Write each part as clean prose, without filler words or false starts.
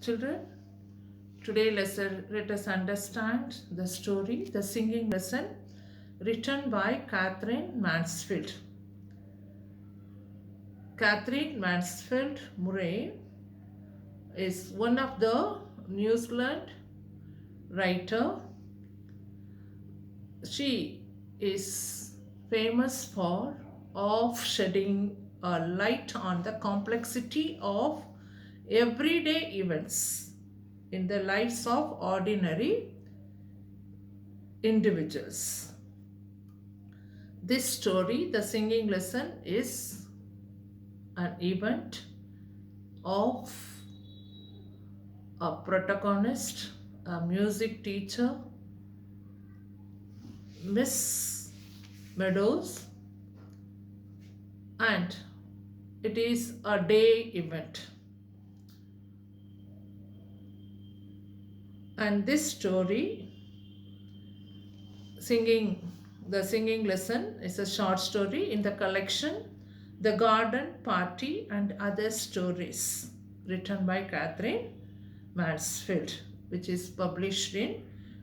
Children, today let us understand the story, the singing lesson written by Katherine Mansfield. Katherine Mansfield Murray is one of the New Zealand writer. She is famous for of shedding a light on the complexity of everyday events in the lives of ordinary individuals. This story, the singing lesson, is an event of a protagonist, a music teacher, Miss Meadows, and it is a day event. And this story, the singing lesson, is a short story in the collection The Garden Party and Other Stories, written by Katherine Mansfield, which is published in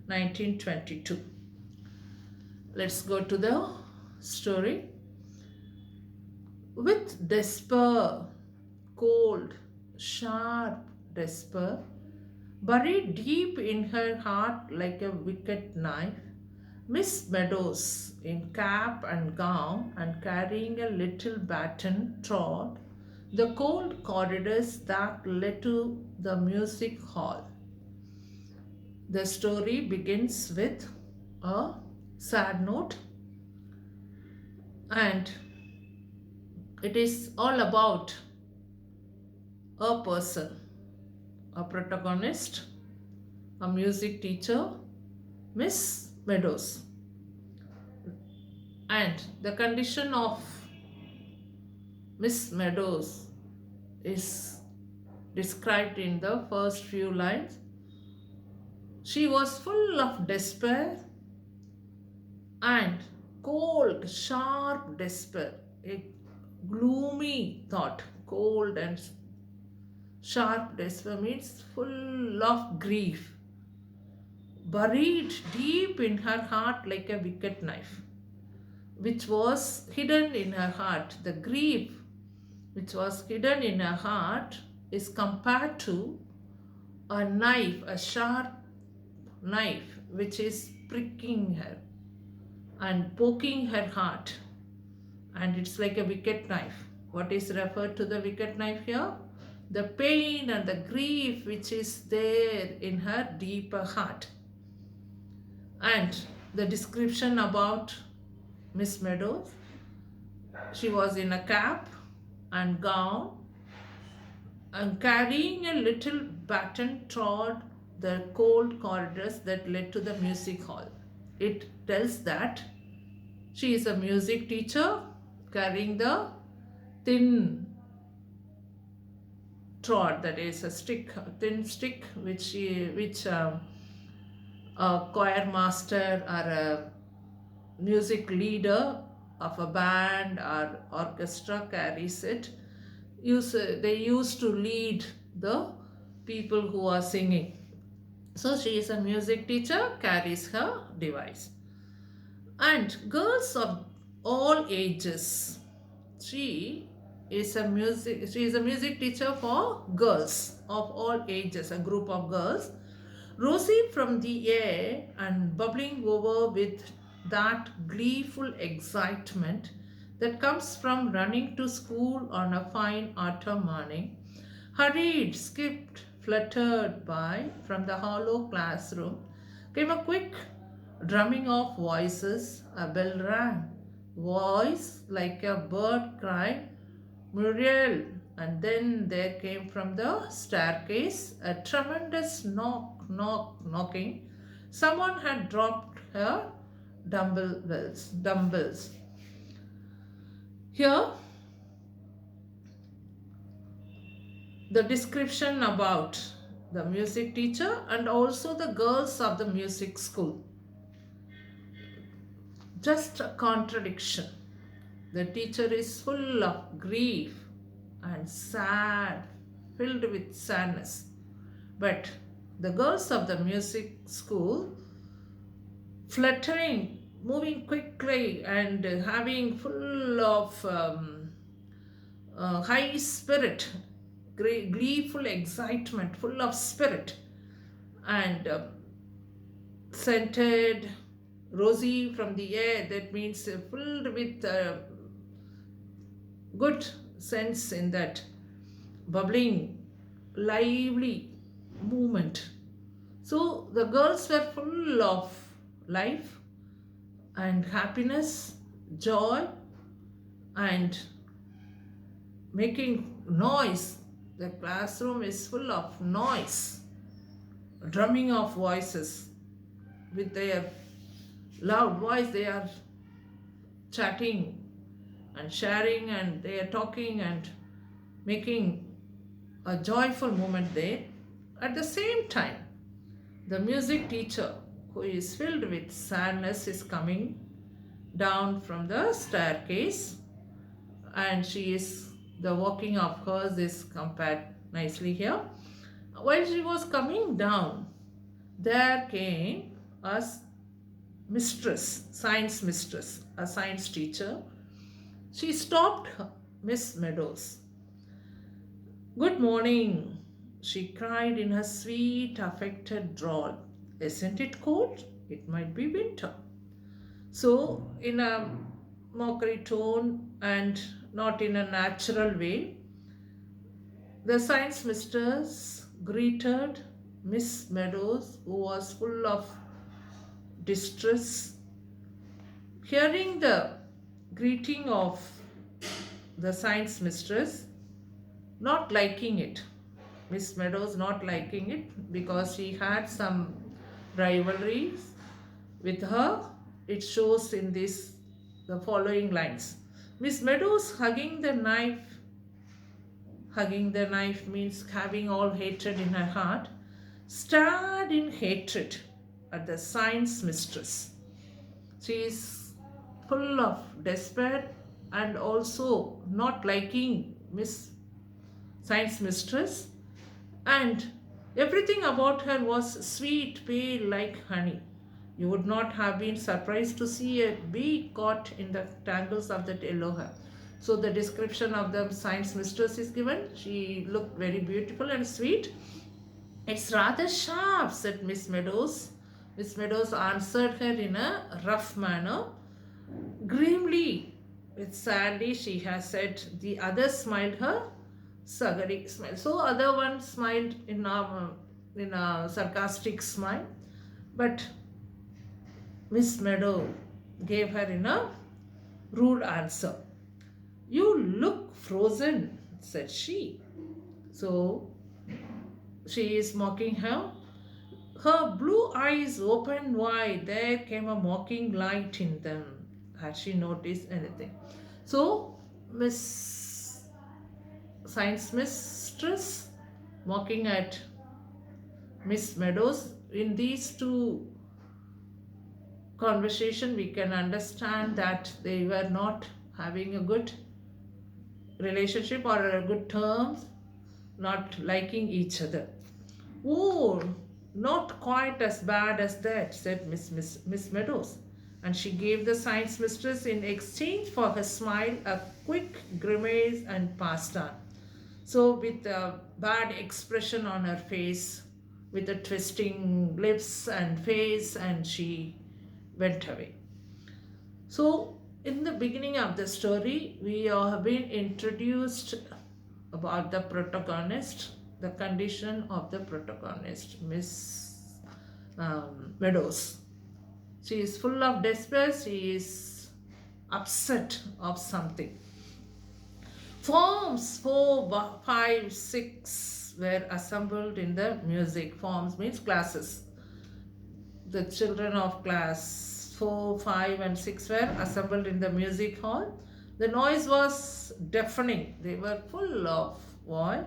1922. Let's go to the story. With despair, cold, sharp despair, buried deep in her heart like a wicked knife, Miss Meadows, in cap and gown and carrying a little baton, trod the cold corridors that led to the music hall. The story begins with a sad note, and it is all about a person, a protagonist, a music teacher, Miss Meadows. And the condition of Miss Meadows is described in the first few lines. She was full of despair and cold, sharp despair, a gloomy thought. Cold and sharp despair means full of grief, buried deep in her heart like a wicked knife, which was hidden in her heart. The grief which was hidden in her heart is compared to a knife, a sharp knife, which is pricking her and poking her heart. And it's like a wicked knife. What is referred to the wicked knife here? The pain and the grief which is there in her deeper heart. And the description about Miss Meadows, she was in a cap and gown and carrying a little baton trod the cold corridors that led to the music hall. It tells that she is a music teacher carrying the thin trod, that is a stick, a thin stick, which a choir master or a music leader of a band or orchestra carries it. They used to lead the people who are singing. So she is a music teacher, carries her device. And girls of all ages. She is a music teacher for girls of all ages, a group of girls, rosy from the air and bubbling over with that gleeful excitement that comes from running to school on a fine autumn morning, hurried, skipped, fluttered by from the hollow classroom, came a quick drumming of voices. A bell rang. Voice like a bird cried, Muriel. And then there came from the staircase a tremendous knocking. Someone had dropped her dumbbells. Here, the description about the music teacher and also the girls of the music school. Just a contradiction. The teacher is full of grief and sad, filled with sadness, But the girls of the music school, fluttering, moving quickly, and having full of high spirit, gleeful excitement, full of spirit, and scented, rosy from the air. That means filled with good sense in that bubbling, lively movement. So the girls were full of life and happiness, joy, and making noise. The classroom is full of noise, drumming of voices. With their loud voice, they are chatting and sharing, and they are talking and making a joyful moment there. At the same time, the music teacher, who is filled with sadness, is coming down from the staircase, and she is, the walking of hers is compared nicely here. While she was coming down, there came a mistress, science mistress, a science teacher. She stopped Miss Meadows. "Good morning," she cried in her sweet, affected drawl. "Isn't it cold? It might be winter." So, in a mockery tone and not in a natural way, the science mistress greeted Miss Meadows, who was full of distress. Hearing the greeting of the science mistress, not liking it, Miss Meadows not liking it because she had some rivalries with her, it shows in this the following lines. Miss Meadows hugging the knife means having all hatred in her heart, stared in hatred at the science mistress. She is full of despair and also not liking Miss Science Mistress, and everything about her was sweet, pale like honey. You would not have been surprised to see a bee caught in the tangles of that yellow hair. So the description of the science mistress is given. She looked very beautiful and sweet. "It's rather sharp," said Miss Meadows. Miss Meadows answered her in a rough manner. Grimly, with sadly, she has said. The other smiled her sugary smile. So other one smiled in a sarcastic smile, but Miss Meadow gave her in a rude answer. "You look frozen," said she. So she is mocking her. Her blue eyes opened wide. There came a mocking light in them. Had she noticed anything? So Miss Science Mistress mocking at Miss Meadows. In these two conversation, we can understand that they were not having a good relationship or a good terms, not liking each other. "Oh, not quite as bad as that," said Miss Meadows. And she gave the science mistress in exchange for her smile a quick grimace and passed on. So, with a bad expression on her face, with a twisting lips and face, and she went away. So, in the beginning of the story, we have been introduced about the protagonist, the condition of the protagonist, Miss Meadows. She is full of despair, she is upset of something. Forms 4, 5, 6 were assembled in the music. Forms means classes. The children of class 4, 5, and 6 were assembled in the music hall. The noise was deafening. They were full of voice.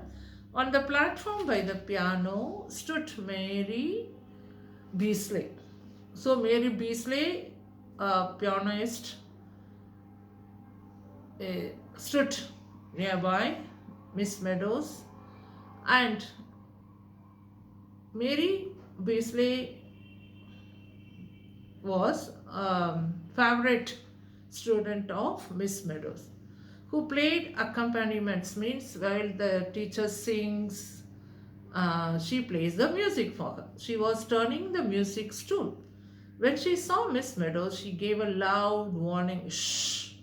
On the platform by the piano stood Mary Beasley. So Mary Beasley, a pianist, stood nearby Miss Meadows, and Mary Beasley was favorite student of Miss Meadows, who played accompaniments, means while the teacher sings, she plays the music for her. She was turning the music stool. When she saw Miss Meadows, she gave a loud warning, "Shh,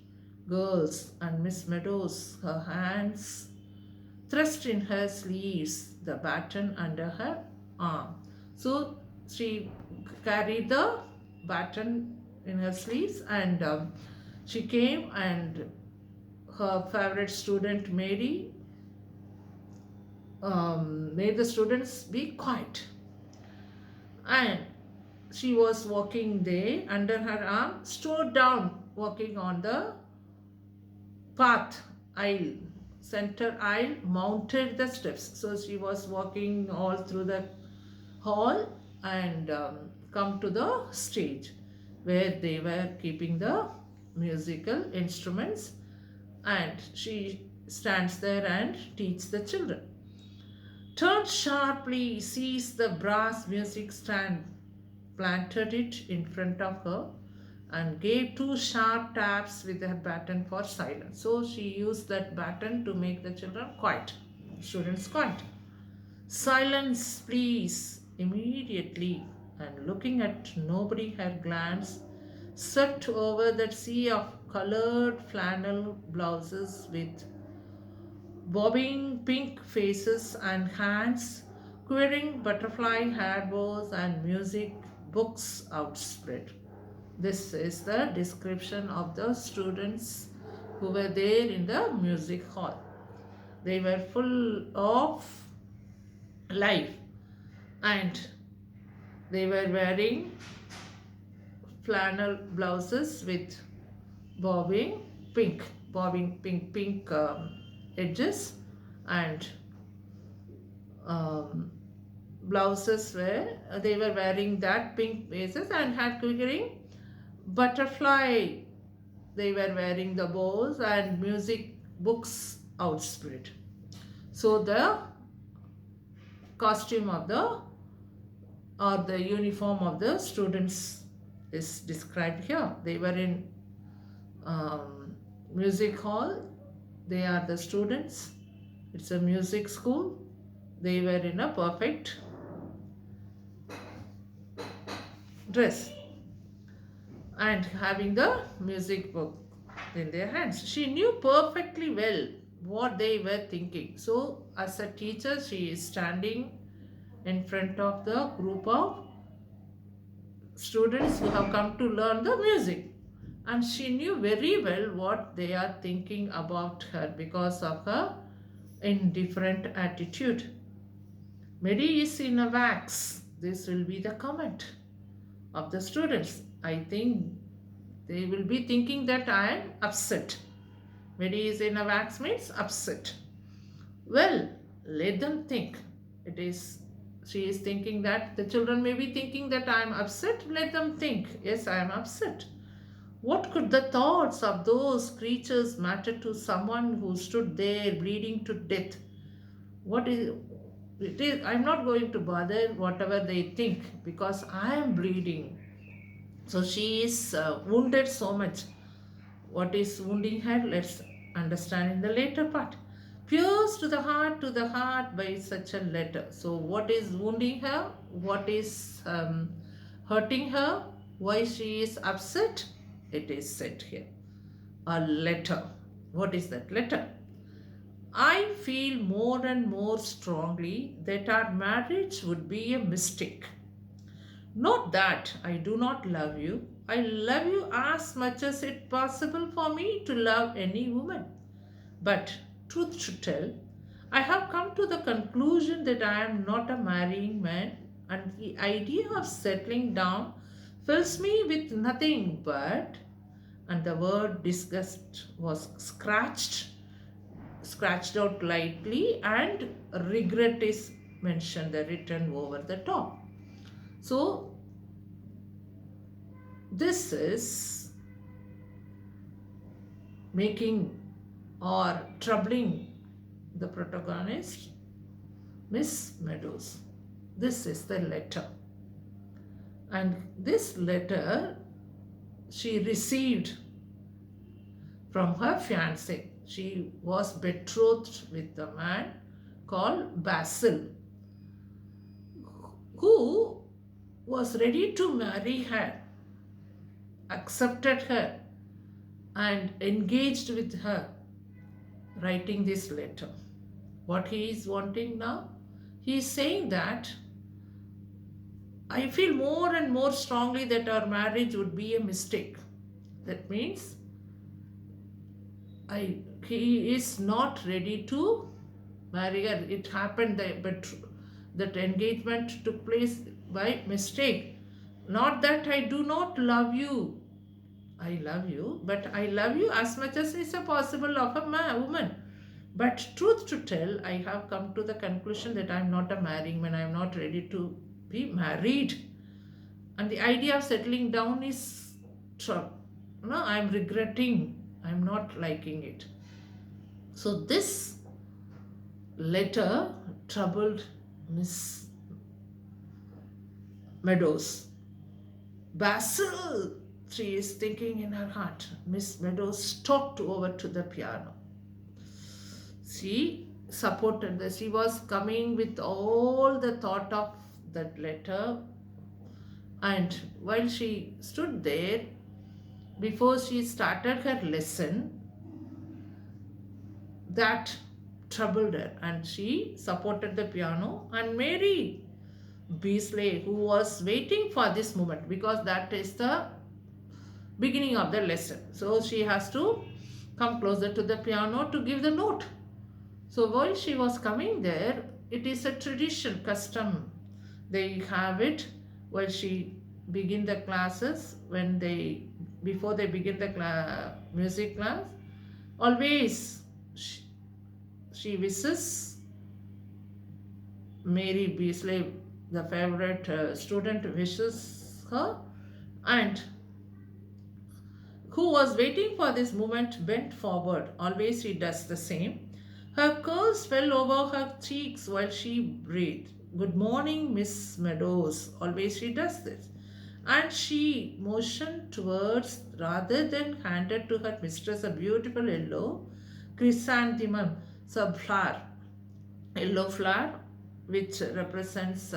girls!" And Miss Meadows, her hands thrust in her sleeves, the baton under her arm. So she carried the baton in her sleeves, and she came, and her favorite student Mary made the students be quiet. And she was walking there under her arm, strode down, walking on the path, aisle, center aisle, mounted the steps. So she was walking all through the hall and come to the stage where they were keeping the musical instruments, and she stands there and teaches the children. Turned sharply, seized the brass music stand, planted it in front of her, and gave two sharp taps with her baton for silence. So she used that baton to make the children quiet, students quiet. "Silence, please," immediately, and looking at nobody, her glance swept over that sea of colored flannel blouses with bobbing pink faces and hands, quivering butterfly hair bows and music books outspread. This is the description of the students who were there in the music hall. They were full of life, and they were wearing flannel blouses with bobbing pink edges, and um, blouses where they were wearing that pink bases and had quivering butterfly. They were wearing the bows and music books outspread. So the costume of the, or the uniform of the students is described here. They were in music hall. They are the students. It's a music school. They were in a perfect dress and having the music book in their hands. She knew perfectly well what they were thinking. So, as a teacher, she is standing in front of the group of students who have come to learn the music. And she knew very well what they are thinking about her because of her indifferent attitude. "Mary is in a wax." This will be the comment of the students. I think they will be thinking that I am upset. "Mary is in a wax" means upset. Well, let them think. It is, she is thinking that the children may be thinking that I am upset. Let them think, yes, I am upset. What could the thoughts of those creatures matter to someone who stood there bleeding to death? What is it is, I'm not going to bother whatever they think because I am bleeding. So she is wounded so much. What is wounding her? Let's understand in the later part. Pierced to the heart by such a letter. So what is wounding her? What is hurting her? Why she is upset? It is said here. A letter. What is that letter? "I feel more and more strongly that our marriage would be a mistake. Not that I do not love you. I love you as much as it possible for me to love any woman. But, truth to tell, I have come to the conclusion that I am not a marrying man, and the idea of settling down fills me with nothing but," and the word disgust was scratched out lightly, and regret is mentioned, the written over the top. So this is making or troubling the protagonist, Miss Meadows. This is the letter. And this letter she received from her fiancé. She was betrothed with a man called Basil, who was ready to marry her, accepted her, and engaged with her, writing this letter. What he is wanting now? He is saying that I feel more and more strongly that our marriage would be a mistake. That means he is not ready to marry her. It happened that, but that engagement took place by mistake. Not that I do not love you. I love you, but I love you as much as is possible of a woman. But truth to tell, I have come to the conclusion that I am not a marrying man. I am not ready to be married. And the idea of settling down is trouble. No, I am regretting. I am not liking it. So this letter troubled Miss Meadows. Basil, she is thinking in her heart. Miss Meadows stalked over to the piano. She supported this. She was coming with all the thought of that letter. And while she stood there, before she started her lesson, that troubled her, and she supported the piano. And Mary Beasley, who was waiting for this moment, because that is the beginning of the lesson, so she has to come closer to the piano to give the note. So while she was coming there, it is a tradition, custom. They have it while she begin the classes, before they begin the music class, always she wishes Mary Beasley, the favorite student, wishes her, and who was waiting for this moment bent forward. Always she does the same. Her curls fell over her cheeks while she breathed. Good morning, Miss Meadows. Always she does this. And she motioned towards, rather than handed to her mistress, a beautiful yellow chrysanthemum flower. Yellow flower which represents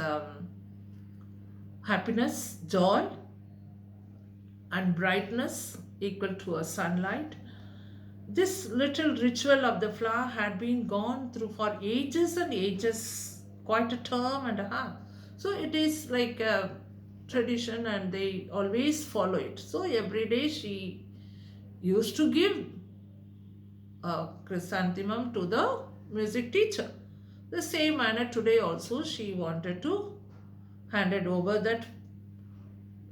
happiness, joy, and brightness equal to a sunlight. This little ritual of the flower had been gone through for ages and ages, quite a term and a half. So it is like a tradition and they always follow it. So every day she used to give a chrysanthemum to the music teacher. The same manner today also she wanted to handed over that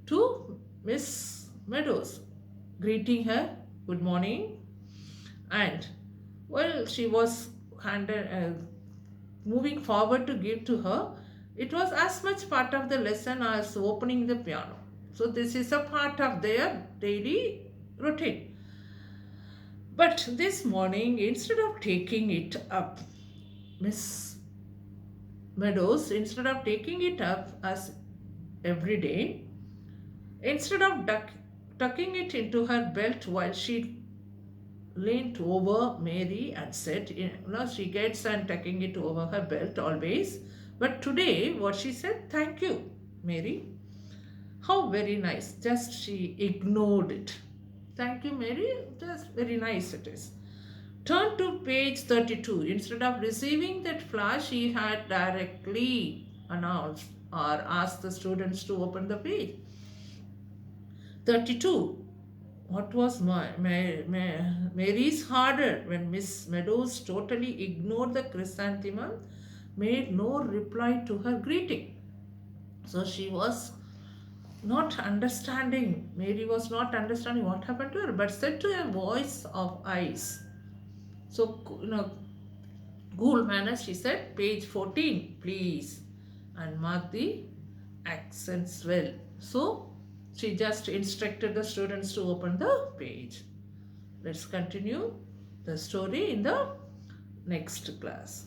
to Miss Meadows, greeting her good morning. And while she was moving forward to give to her, it was as much part of the lesson as opening the piano. So this is a part of their daily routine. But this morning, instead of taking it up, Miss Meadows, instead of taking it up as every day, instead of tucking it into her belt while she leaned over Mary and said, she gets and tucking it over her belt always. But today, what she said, thank you, Mary. How very nice. Just she ignored it. Thank you, Mary. Just very nice it is. Turn to page 32. Instead of receiving that flash, she had directly announced or asked the students to open the page. 32. What was Mary's harder when Miss Meadows totally ignored the chrysanthemum, made no reply to her greeting. So she was not understanding. Mary was not understanding what happened to her, but said to a voice of ice. So, cool manner, she said, page 14, please, and mark the accents well. So, she just instructed the students to open the page. Let's continue the story in the next class.